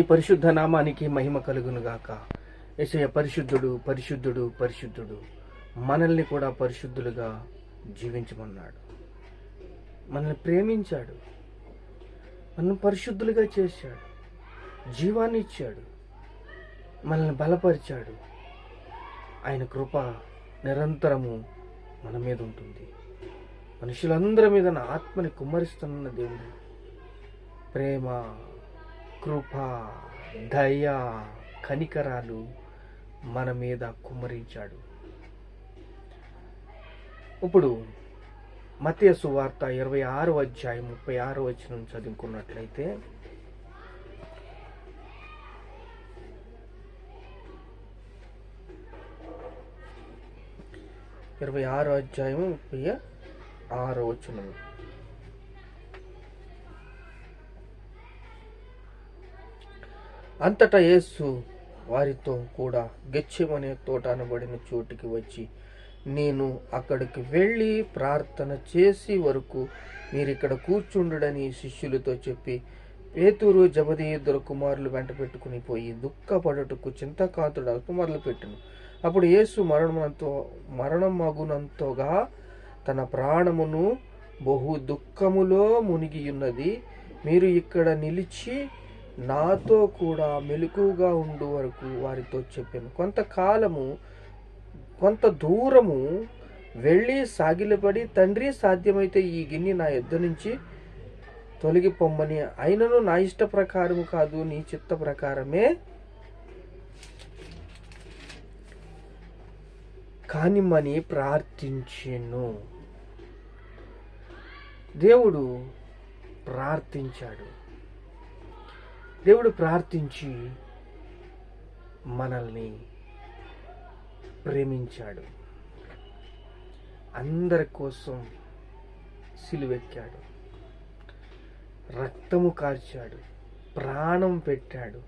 ఈ పరిశుద్ధ నామానికి మహిమ కలుగును గాక. యేసయ్య పరిశుద్ధుడు, పరిశుద్ధుడు, పరిశుద్ధుడు. మనల్ని కూడా పరిశుద్ధులుగా జీవించమన్నాడు. మనల్ని ప్రేమించాడు, మనల్ని పరిశుద్ధులుగా చేశాడు, జీవాన్ని ఇచ్చాడు, మనల్ని బలపరిచాడు. ఆయన కృప నిరంతరము మన మీద ఉంటుంది. మనుషులందరి మీద నా ఆత్మని కుమ్మరిస్తున్న దేవుడు. ప్రేమ, కృప, దయ, కనికరాలు మన మీద కుమ్మరించాడు. ఇప్పుడు మత్తయి సువార్త 26వ అధ్యాయం 36వ వచనం చదువుకున్నట్లయితే, ఇరవై 26వ అధ్యాయం 36వ వచనం. అంతటా యేసు వారితో కూడా గెత్సేమనే తోట అనబడిన చోటికి వచ్చి, నేను అక్కడికి వెళ్ళి ప్రార్థన చేసి వరకు మీరిక్కడ కూర్చుండుడని శిష్యులతో చెప్పి, పేతురు జబదయి ఇద్దరు కుమారులు వెంట పెట్టుకుని పోయి దుఃఖపడుటకు చింతాకాంతుడు మొదలుపెట్టెను. అప్పుడు యేసు మరణమగునంతగా తన ప్రాణమును బహు దుఃఖములో మునిగియున్నది. మీరు ఇక్కడ నిలిచి నాతో కూడా మెలకుగా ఉండు వరకు వారితో చెప్పాను. కొంత దూరము వెళ్ళి సాగిలపడి, తండ్రి సాధ్యమైతే ఈ గిన్నె నా యొద్ద నుంచి తొలగిపోమ్మని, అయినను నా ఇష్ట ప్రకారము కాదు నీ చిత్త ప్రకారమే కానిమ్మని ప్రార్థించెను. దేవుడు ప్రార్థించాడు. దేవుడు ప్రార్థించి మనల్ని ప్రేమించాడు. అందరి కోసం సిలువెక్కాడు, రక్తము కార్చాడు, ప్రాణం పెట్టాడు,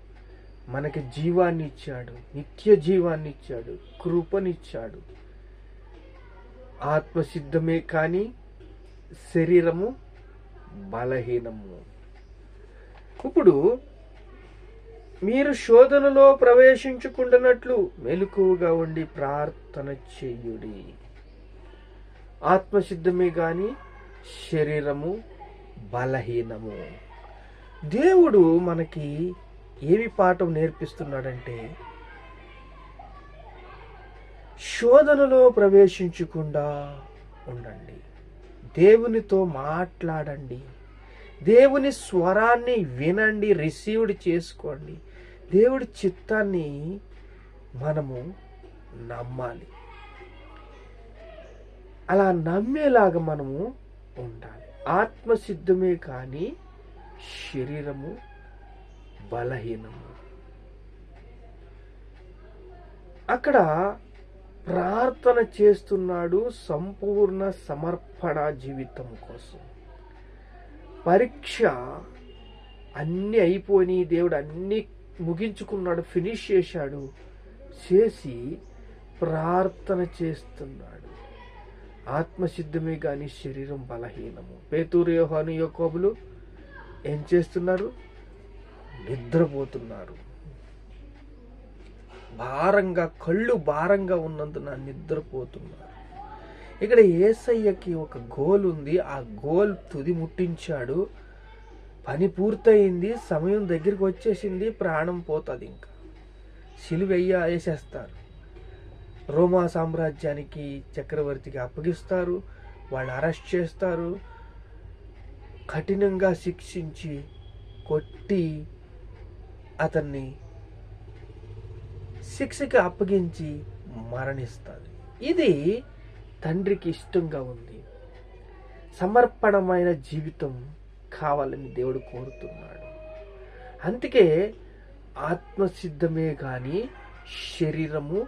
మనకి జీవాన్ని ఇచ్చాడు, నిత్య జీవాన్ని ఇచ్చాడు, కృపనిచ్చాడు. ఆత్మసిద్ధమే కానీ శరీరము బలహీనము. ఇప్పుడు మీరు శోధనలో ప్రవేశించుకుంటున్నట్లు మెలకువగా ఉండి ప్రార్థన చేయుడి. ఆత్మసిద్ధమే గాని శరీరము బలహీనము. దేవుడు మనకి ఏమి పాఠం నేర్పిస్తున్నాడంటే, శోధనలో ప్రవేశించకుండా ఉండండి, దేవునితో మాట్లాడండి, దేవుని స్వరాన్ని వినండి, రిసీవ్డ్ చేసుకోండి. దేవుడి చిత్తాన్ని మనము నమ్మాలి. అలా నమ్మేలాగా మనము ఉండాలి. ఆత్మసిద్ధమే కానీ శరీరము బలహీనము. అక్కడ ప్రార్థన చేస్తున్నాడు సంపూర్ణ సమర్పణ జీవితం కోసం. పరీక్ష అన్నీ అయిపోయి దేవుడు అన్నీ ముగించుకున్నాడు, ఫినిష్ చేశాడు. చేసి ప్రార్థన చేస్తున్నాడు. ఆత్మసిద్ధమే కానీ శరీరం బలహీనము. పేతురు, యోహాను, యాకోబులు ఏం చేస్తున్నారు? నిద్రపోతున్నారు. కళ్ళు భారంగా ఉన్నందున నిద్రపోతున్నారు. ఇక్కడ యేసయ్యకి ఒక గోల్ ఉంది. ఆ గోల్ తుది ముట్టించాడు. పని పూర్తయింది, సమయం దగ్గరికి వచ్చేసింది, ప్రాణం పోతుంది. ఇంకా సిలువ వేసేస్తారు. రోమా సామ్రాజ్యానికి చక్రవర్తికి అప్పగిస్తారు. వాళ్ళు అరెస్ట్ చేస్తారు, కఠినంగా శిక్షించి కొట్టి అతన్ని శిక్షకి అప్పగించి మరణిస్తారు. ఇది తండ్రికి ఇష్టంగా ఉంది. సమర్పణమైన జీవితం కావాలని దేవుడు కోరుతున్నాడు. అందుకే ఆత్మసిద్ధమే కానీ శరీరము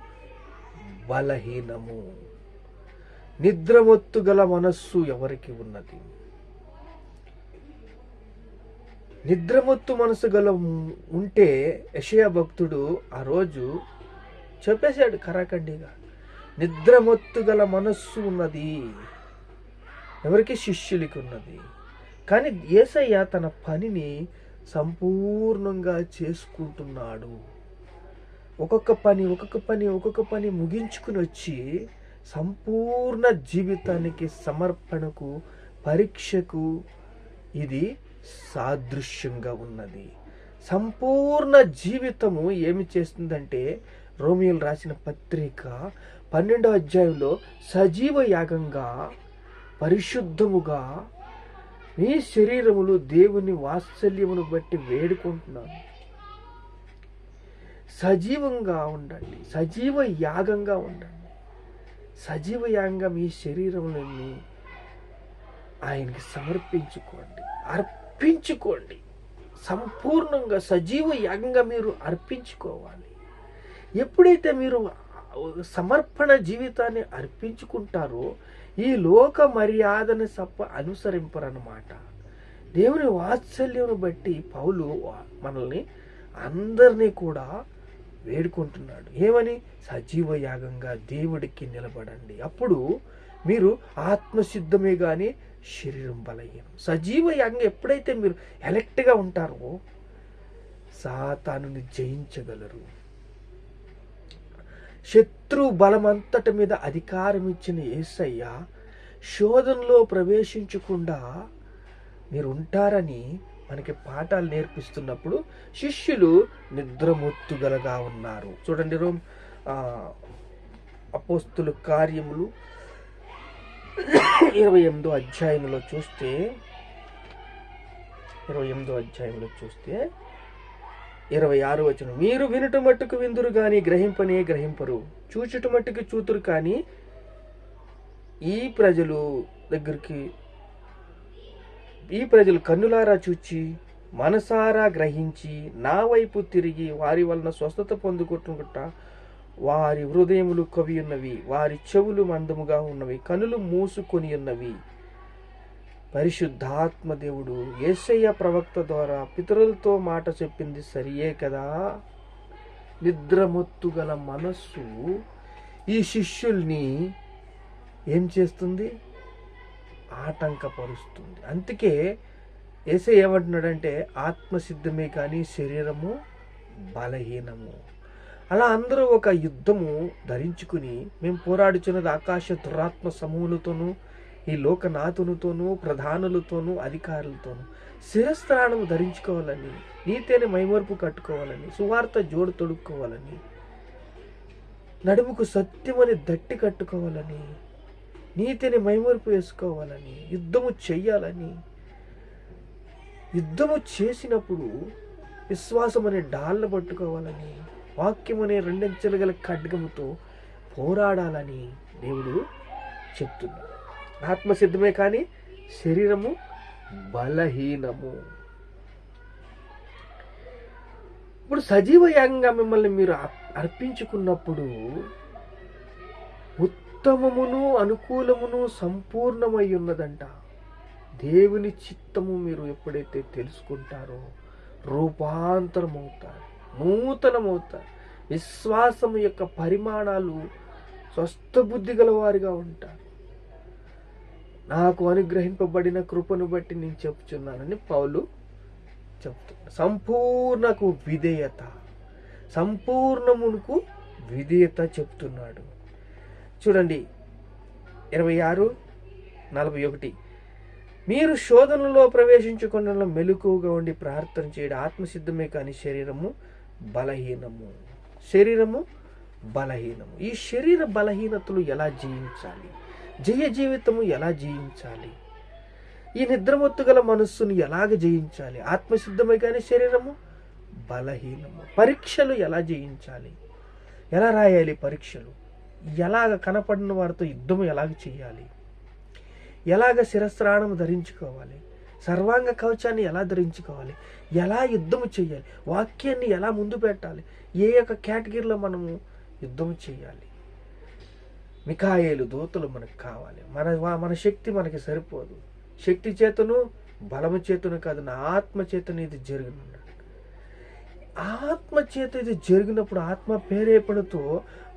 బలహీనము. నిద్రమత్తు గల మనస్సు ఎవరికి ఉన్నది? నిద్రమత్తు మనసు గల ఉంటే యెషయా భక్తుడు ఆ రోజు చెప్పేశాడు కరాఖండిగా, నిద్రమత్తు గల మనస్సు ఉన్నది. ఎవరికి? శిష్యులకి ఉన్నది. కానీ యేసయ్య తన పనిని సంపూర్ణంగా చేసుకుంటున్నాడు. ఒక్కొక్క పని ముగించుకుని వచ్చి సంపూర్ణ జీవితానికి, సమర్పణకు, పరీక్షకు ఇది సాదృశ్యంగా ఉన్నది. సంపూర్ణ జీవితము ఏమి చేస్తుందంటే, రోమియోలు రాసిన పత్రిక 12వ అధ్యాయంలో సజీవ యాగంగా, పరిశుద్ధముగా మీ శరీరములు దేవుని వాత్సల్యమును బట్టి వేడుకుంటున్నాను. సజీవంగా ఉండండి, సజీవ యాగంగా ఉండండి. సజీవ యాగంగా మీ శరీరములని ఆయనకి సమర్పించుకోండి, అర్పించుకోండి. సంపూర్ణంగా సజీవ యాగంగా మీరు అర్పించుకోవాలి. ఎప్పుడైతే మీరు సమర్పణ జీవితాన్ని అర్పించుకుంటారో ఈ లోక మర్యాదను అనుసరింపరన్నమాట. దేవుని వాత్సల్యం బట్టి పౌలు మనల్ని అందరినీ కూడా వేడుకుంటున్నాడు. ఏమని? సజీవ యాగంగా దేవుడికి నిలబడండి. అప్పుడు మీరు ఆత్మసిద్ధమే కానీ శరీరం బలహీనం. సజీవ యాగంగా ఎప్పుడైతే మీరు ఎలెక్ట్గా ఉంటారో సాతానుని జయించగలరు. శత్రు బలమంతటి మీద అధికారం ఇచ్చిన యేసయ్య శోధనలో ప్రవేశించకుండా మీరు ఉంటారని మనకి పాఠాలు నేర్పిస్తున్నప్పుడు శిష్యులు నిద్రమొత్తుగలగా ఉన్నారు. చూడండి, అపోస్తుల కార్యములు 28వ అధ్యాయంలో చూస్తే 26వ వచనం, మీరు వినుట మట్టుకు విందురు గాని గ్రహింపనే గ్రహింపరు, చూచుట మట్టుకు చూతురు కానీ ఈ ప్రజలు కన్నులారా చూచి మనసారా గ్రహించి నా వైపు తిరిగి వారి వలన స్వస్థత పొందుకుంటుట వారి హృదయములు కవి ఉన్నవి, వారి చెవులు మందముగా ఉన్నవి, కనులు మూసుకొని ఉన్నవి. పరిశుద్ధాత్మ దేవుడు యేసయ్య ప్రవక్త ద్వారా పితరులతో మాట చెప్పింది సరియే కదా. నిద్రమొత్తు గల మనస్సు ఈ శిష్యుల్ని ఏం చేస్తుంది? ఆటంకపరుస్తుంది. అందుకే యేసయ్య ఏమంటున్నాడంటే, ఆత్మసిద్ధమే కానీ శరీరము బలహీనము. అలా అందరూ ఒక యుద్ధము ధరించుకుని మేము పోరాడుచున్నది ఆకాశ దురాత్మ సమూహులతోనూ, ఈ లోకనాథునితోనూ, ప్రధానులతోనూ, అధికారులతోనూ. శిరస్త్రాణము ధరించుకోవాలని, నీతిని మైమరుపు కట్టుకోవాలని, సువార్త జోడు తొడుక్కోవాలని, నడుముకు సత్యమని దట్టి కట్టుకోవాలని, నీతిని మైమరుపు వేసుకోవాలని, యుద్ధము చెయ్యాలని. యుద్ధము చేసినప్పుడు విశ్వాసం అనే డాళ్ళ పట్టుకోవాలని, వాక్యం అనే రెండంచెలు గల ఖడ్గముతో పోరాడాలని దేవుడు చెప్తున్నాడు. ఆత్మసిద్ధమే కానీ శరీరము బలహీనము. ఇప్పుడు సజీవ యాగంగా మిమ్మల్ని మీరు అర్పించుకున్నప్పుడు ఉత్తమమును అనుకూలమును సంపూర్ణమై ఉన్నదంట. దేవుని చిత్తము మీరు ఎప్పుడైతే తెలుసుకుంటారో రూపాంతరమవుతారు, నూతనమవుతారు. విశ్వాసము యొక్క పరిమాణాలు స్వస్థ బుద్ధి గలవారిగా ఉంటారు. నాకు అనుగ్రహింపబడిన కృపను బట్టి నేను చెప్తున్నానని పౌలు చెప్తున్నాడు. సంపూర్ణకు విధేయత, సంపూర్ణమునకు విధేయత చెప్తున్నాడు. చూడండి 26:41, మీరు శోధనలో ప్రవేశించకుండా మెలకువగా ఉండి ప్రార్థన చేయడం ఆత్మసిద్ధమే కానీ శరీరము బలహీనము. శరీరము బలహీనము. ఈ శరీర బలహీనతలు ఎలా జయించాలి? జయ జీవితము ఎలా జయించాలి? ఈ నిద్రమొత్తు గల మనస్సును ఎలాగ జయించాలి? ఆత్మసిద్ధమే కానీ శరీరము బలహీనము. పరీక్షలు ఎలా జయించాలి? ఎలా రాయాలి పరీక్షలు? ఎలాగ కనపడిన వారితో యుద్ధము ఎలాగ చేయాలి? ఎలాగ శిరస్త్రాణం ధరించుకోవాలి? సర్వాంగ కవచాన్ని ఎలా ధరించుకోవాలి? ఎలా యుద్ధము చేయాలి? వాక్యాన్ని ఎలా ముందు పెట్టాలి? ఏ యొక్క కేటగిరీలో మనము యుద్ధము చేయాలి? మిఖాయేలు దూతలు మనకు కావాలి. మన శక్తి మనకి సరిపోదు. శక్తి చేతను బలము చేతను కాదు, నా ఆత్మ చేతను ఇది జరుగును. ఆత్మ చేత ఇది జరిగినప్పుడు ఆత్మ ప్రేరేపణతో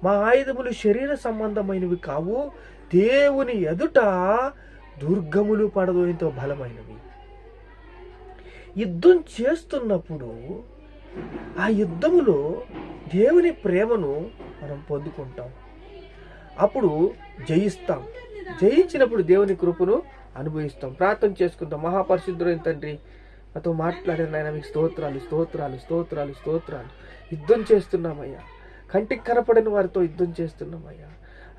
మా ఆయుధములు శరీర సంబంధమైనవి కావు, దేవుని ఎదుట దుర్గములు పడదోయంతో బలమైనవి. యుద్ధం చేస్తున్నప్పుడు ఆ యుద్ధములో దేవుని ప్రేమను మనం పొందుకుంటాం. అప్పుడు జయిస్తాం. జయించినప్పుడు దేవుని కృపను అనుభవిస్తాం. ప్రార్థన చేసుకుంటాం. మహాపరిశుద్ధుడైన తండ్రి, నాతో మాట్లాడిన నాయన మీకు స్తోత్రాలు స్తోత్రాలు స్తోత్రాలు స్తోత్రాలు. యుద్ధం చేస్తున్నామయ్యా. కంటికి కనపడని వారితో యుద్ధం చేస్తున్నామయ్యా.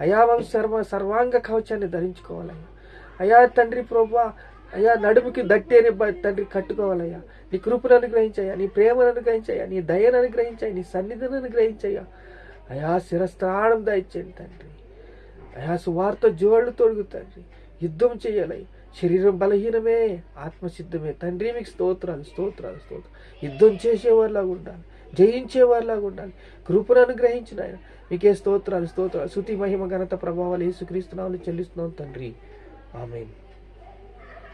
అయా సర్వాంగ కవచాన్ని ధరించుకోవాలయ్యా. అయా తండ్రి ప్రభువా, అయ్యా నడుముకి దట్టి అని తండ్రి కట్టుకోవాలయ్యా. నీ కృపను అనుగ్రహించయ్యా, నీ ప్రేమను అనుగ్రహించయ్యా, నీ దయను అనుగ్రహించయ్యా, నీ సన్నిధిని అనుగ్రహించయ్యా. అయా శిరస్థానం దయచేయండి తండ్రి. అయా సువార్త జోళ్ళు తొడుగు తండ్రి. యుద్ధం చేయాలయ్యా. శరీరం బలహీనమే, ఆత్మసిద్ధమే తండ్రి. మీకు స్తోత్రాలు స్తోత్రాలు స్తోత్రాలు. యుద్ధం చేసేవారిలాగా ఉండాలి, జయించేవారిలాగా ఉండాలి. కృపను అనుగ్రహించిన ఆయన మీకే స్తోత్రాలు స్తోత్రాలు. స్తుతి మహిమ ఘనత ప్రభావాలు యేసుక్రీస్తు నామములో చెల్లిస్తున్నాం తండ్రి. ఆమేన్.